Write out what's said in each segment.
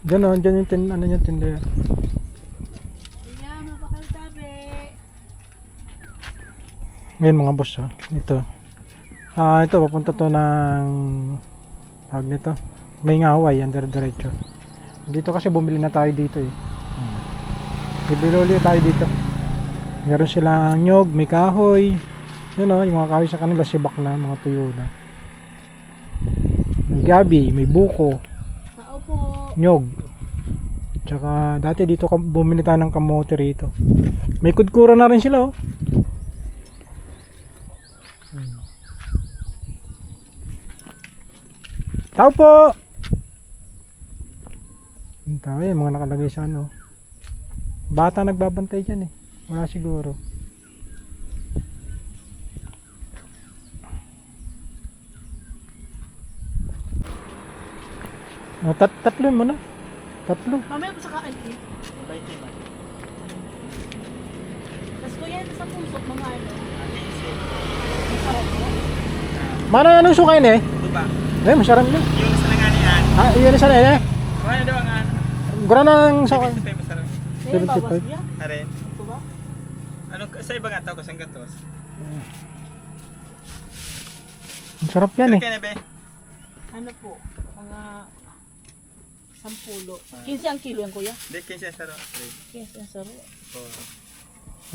Diyan o, diyan yung ano yung tindera. Kuya, mapakaltabi. Ngayon mga boss, oh. Ito. Ito, papunta to ng tawag nito. May ngaway, yan diretso. Dito kasi bumili na tayo dito eh. Bibili ulit tayo dito. Meron silang nyog, may kahoy. Yun o, yung mga kahoy sa kanila sibak na, mga tuyo na. May gabi, may buko, Tao po. nyog. Tsaka dati dito bumili tayo ng kamote rito. May kudkura na rin sila oh. Tao po! Ang tao eh, mga nakalagay sa ano. Bata nagbabantay dyan eh. Wala siguro. Tatlo mo na. Tatlo. Mamaya po sa kaan eh. Tapos kuya, sa puso, mga ano. Masarap po. Mana yan ang sukain eh? Tuba. Masarap yun. Yung sa langanian. Yun isa na eh. Ano daw ang ano? Gura ng sukain. 75 masarap. Kaya 75. bawas niya. Are. Ito ba? Ano sa iba nga tao kasang gatos? Ang sarap yan eh. Kaya na be? Ano po? Mga 10. 15 ang kilo yan kuya. Hindi, 15 sa ro. 15 ang saro.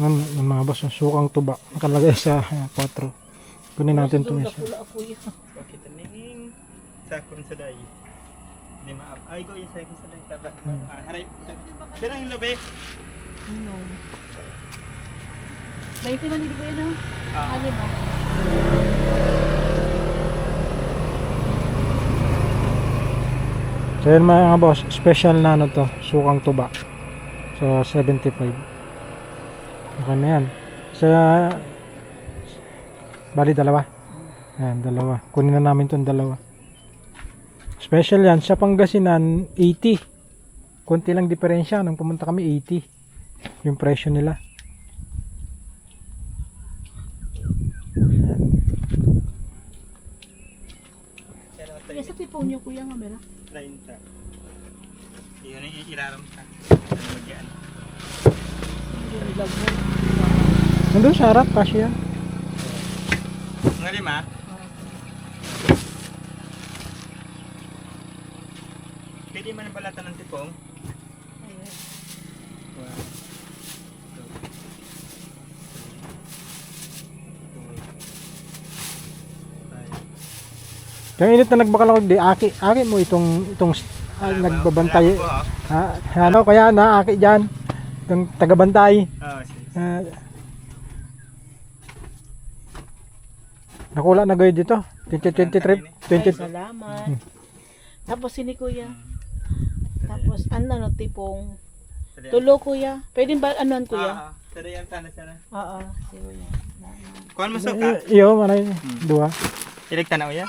Ng mga boss, yung sukang tuba. Nakalagay sa 4. Kunin natin itong isa. Pula kuya. Okay, taning sakon sa day. Hindi maap. Ay, go yung sakon sa day. Haray. Pero ang lobe. Ano? 20 man hindi ko yan ah. Ano ba? So yun mga boss, special na ano to, sukang tuba. So 75. Okay na yan. Sa bali dalawa. Ayan, dalawa. Kunin na namin itong dalawa. Special yan. Sa Pangasinan, 80. Konti lang diferensya. Nung pumunta kami, 80. Yung presyo nila. Kaya sa tipong niyo kuya nga meron. 30. Yun yung iraram ka. Magyan. Hindi nilag mo. Nandun sa harap, kasi yan. Nga lima. Pwede man ang balatan ng tipong. Ayan. Wow. Yung init na nagbakal ako, di, aki mo itong nagbabantay. Ano, kaya na, aki dyan. Itong tagabantay. Oh, sige. Nakula na gayo dito. 2023. 20. Salamat. Tapos sini kuya. Tapos ano tipong tulo kuya. Pwede ba anuan kuya? Sada yan tanas na. Oo. Sige. Kuan mo suka. Iyo, maray. Dua. Ilig tanaw ya.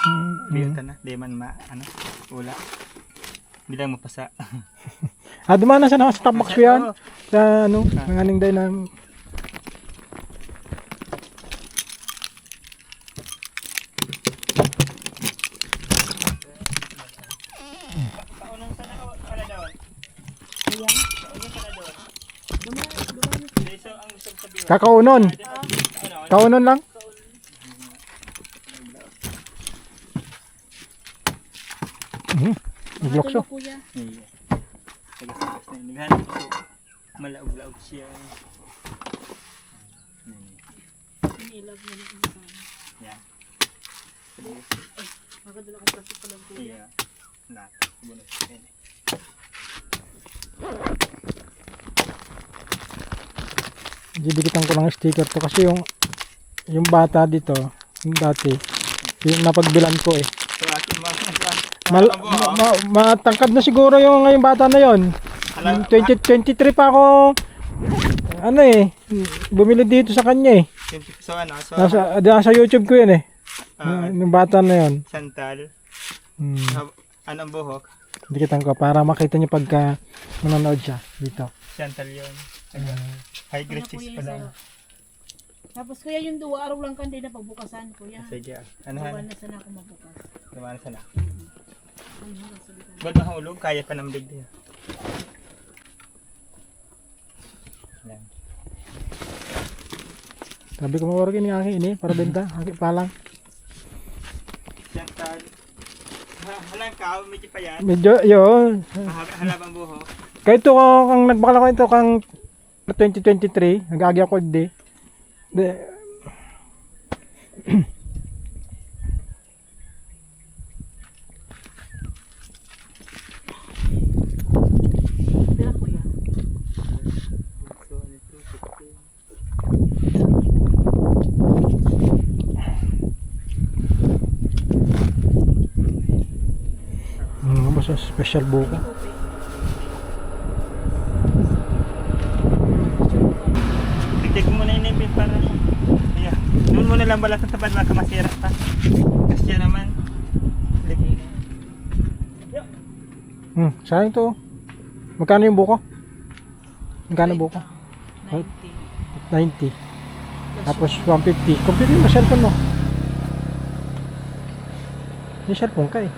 Biyo na. Di man ano. Wala. Di lang mapasa. Dumana sa Starbucks ko yan. Sa ano, nanganing day na. Paunang sana wala daw. Kuya. Paunang sana daw. Dumami. So ang gusto sabihin. Kakaunon. Kaunon lang. Naglokso. Tulo kuya. Iya. Tagas-tagas na yun. Naghanap ko. Malaog-laog siya. Inilag mo na kung saan. Yan. Magdala kong plastic pa lang kuya. Iya. Na. Bonus. Yan. Didikitan ko lang sticker to kasi yung bata dito, yung dati, yung napagbilan ko eh. So akin Matangkad na siguro yung ngayong bata na yon. 2023 pa ako ano eh, bumili dito sa kanya eh. So ano? So, Nasa YouTube ko yun eh. Yung bata na yon. Chantal. Anong buhok? Dikitan ko para makita niyo pagka manonood siya dito. Chantal yun. High grade 6 pa lang. Tapos kuya yung duwa araw lang kandi na pagbukasan kuya. Sige. Ano Duwa han? na sana ako mabukas. Dumaan sana. Ay, hanggang sa likod. Ba't mahulog? Kaya pa ng big din. Yan. Sabi ko mawarag ini akin ini para benta. Akin pa lang. Yan tal. Halang ka, medyo pa yan. Medyo, yun. Halabang buho. Kahit ito kang nagbakala ko ito kang 2023, nag-agi ako di. Pila kuya. So, ano ito? 15. Basta special buko. Tigtig mo na yun para yeah. Doon mo na lang balas sa tabad, baka masira pa. Kasi yan naman. Sayang to. Magkano yung buko? Magkano buko? 90. 90. Tapos 150. Complete mo cellphone mo. Yung cellphone ka eh.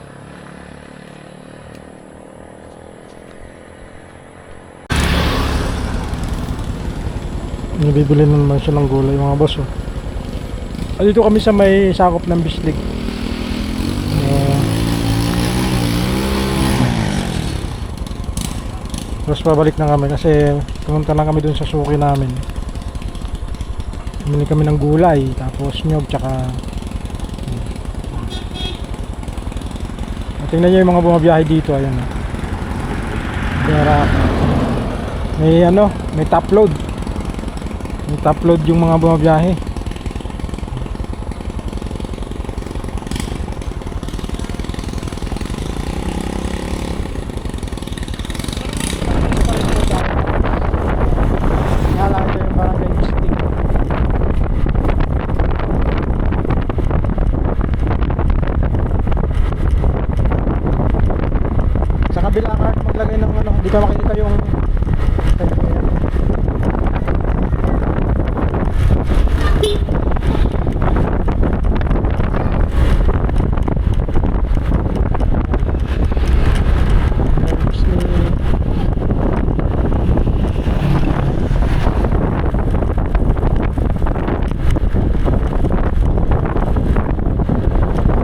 Bibili na naman siya ng gulay mga boss oh. Dito kami sa may sakop ng Bislig. Tapos pabalik na kami kasi pumunta lang kami dun sa suki namin. Bumili kami ng gulay, tapos nyog, tsaka tingnan nyo yung mga bumabiyahe dito, ayan oh. Kaya may ano, may top load. May top load yung mga bumabiyahe. Kala ito yung barangay Bislig. Sa kabila kahit maglagay ng ano, hindi ka makikita yung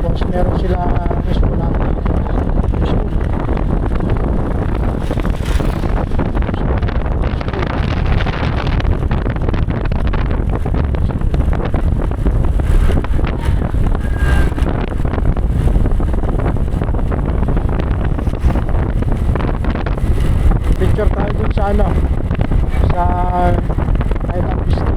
tapos meron sila school namin. Picture tayo dun sa ano, sa Island Bislig.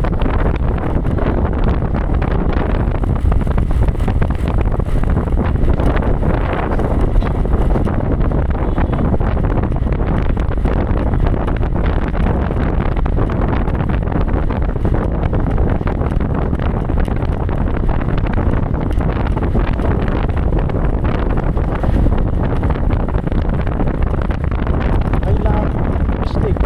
Island Bislig.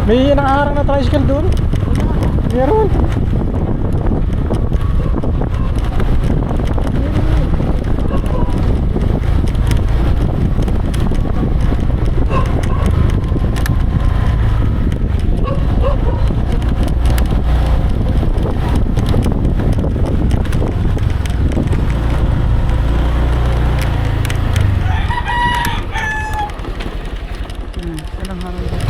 May nakaharang na tricycle doon. Meron. Walang harang dyan.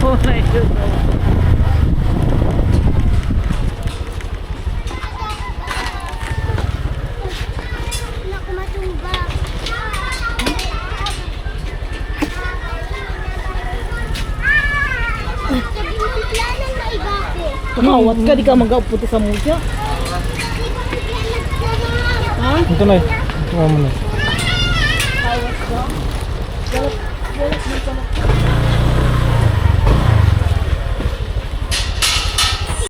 Oh my God. Naku, matumba. Sabi mo ang planan maibake. Tumawat ka, di ka mag-uputi sa musya. Ha? Ito na eh. Ito mo na.